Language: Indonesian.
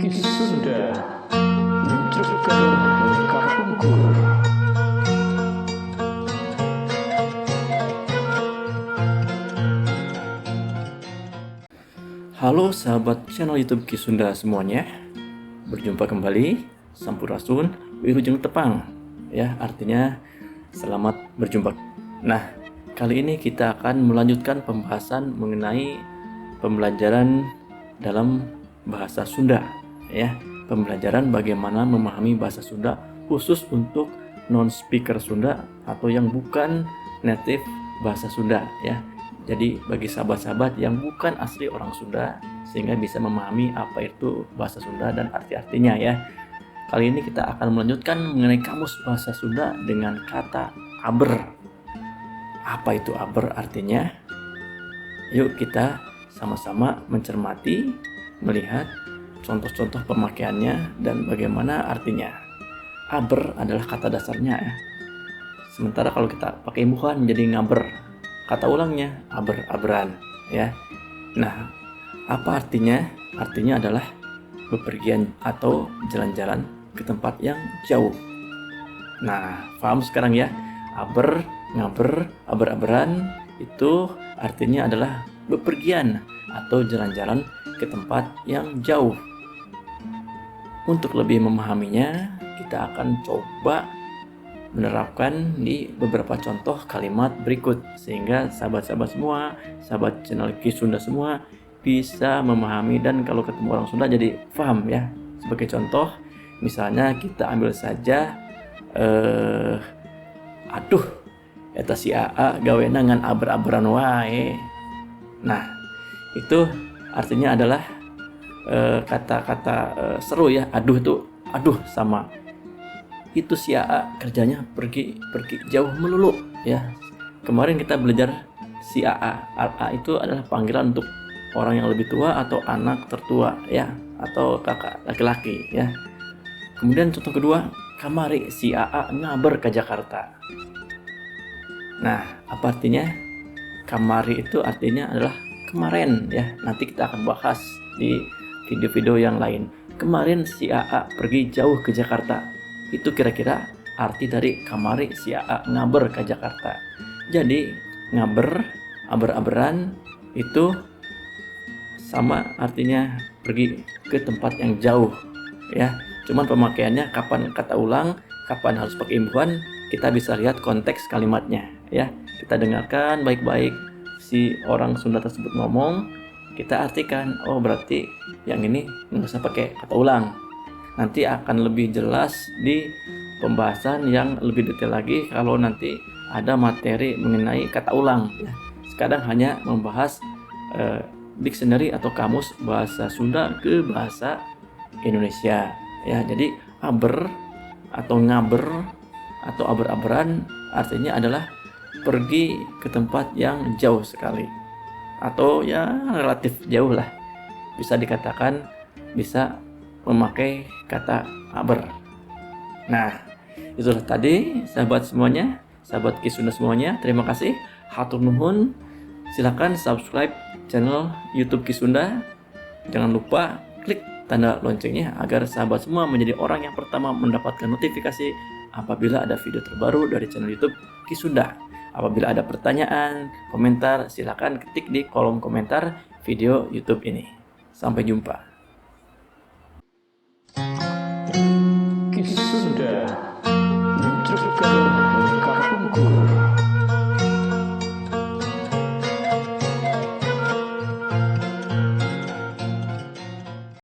Sunda menceritakan kampungku. Halo sahabat channel YouTube Kisunda semuanya, berjumpa kembali Sampurasun Wilujeng Tepang. Ya, artinya selamat berjumpa. Nah, kali ini kita akan melanjutkan pembahasan mengenai pembelajaran dalam bahasa Sunda. Ya, pembelajaran bagaimana memahami bahasa Sunda khusus untuk non-speaker Sunda atau yang bukan native bahasa Sunda. Ya, jadi bagi sahabat-sahabat yang bukan asli orang Sunda sehingga bisa memahami apa itu bahasa Sunda dan arti-artinya ya. Kali ini kita akan melanjutkan mengenai kamus bahasa Sunda dengan kata aber. Apa itu aber artinya? Yuk kita sama-sama mencermati, melihat contoh-contoh pemakaiannya dan bagaimana artinya. Aber adalah kata dasarnya ya. Sementara kalau kita pakai imbuhan menjadi ngaber. Kata ulangnya aber-aberan ya. Nah, apa artinya? Artinya adalah bepergian atau jalan-jalan ke tempat yang jauh. Nah, paham sekarang ya? Aber, ngaber, aber-aberan itu artinya adalah bepergian atau jalan-jalan ke tempat yang jauh. Untuk lebih memahaminya, kita akan coba menerapkan di beberapa contoh kalimat berikut sehingga sahabat-sahabat semua, sahabat channel Kisunda semua bisa memahami dan kalau ketemu orang Sunda jadi paham ya. Sebagai contoh, misalnya kita ambil saja aduh eta si AA gawena ngan aber-aberan wae. Nah, itu artinya adalah kata-kata seru ya. Aduh itu aduh sama itu si AA kerjanya pergi jauh melulu ya. Kemarin kita belajar si AA. AA itu adalah panggilan untuk orang yang lebih tua atau anak tertua ya, atau kakak laki-laki ya. Kemudian contoh kedua, kamari si AA ngaber ke Jakarta. Nah, apa artinya? Kamari itu artinya adalah kemarin ya. Nanti kita akan bahas di video-video yang lain. Kemarin si AA pergi jauh ke Jakarta. Itu kira-kira arti dari kamari si AA ngaber ke Jakarta. Jadi ngaber, aber-aberan itu sama artinya pergi ke tempat yang jauh ya. Cuman pemakaiannya kapan kata ulang, kapan harus pakai imbuhan, kita bisa lihat konteks kalimatnya ya. Kita dengarkan baik-baik si orang Sunda tersebut ngomong, kita artikan, oh berarti yang ini nggak usah pakai kata ulang. Nanti akan lebih jelas di pembahasan yang lebih detail lagi kalau nanti ada materi mengenai kata ulang ya. Sekarang hanya membahas dictionary atau kamus bahasa Sunda ke bahasa Indonesia ya. Jadi aber atau ngaber atau aber-aberan artinya adalah pergi ke tempat yang jauh sekali atau ya relatif jauh lah, bisa dikatakan bisa memakai kata aber. Nah, itulah tadi sahabat semuanya, sahabat Kisunda semuanya, terima kasih, hatur nuhun. Silakan subscribe channel YouTube Kisunda. Jangan lupa klik tanda loncengnya agar sahabat semua menjadi orang yang pertama mendapatkan notifikasi apabila ada video terbaru dari channel YouTube Kisunda. Apabila ada pertanyaan, komentar, silakan ketik di kolom komentar video YouTube ini. Sampai jumpa. Kisunda menceritakan kampungku.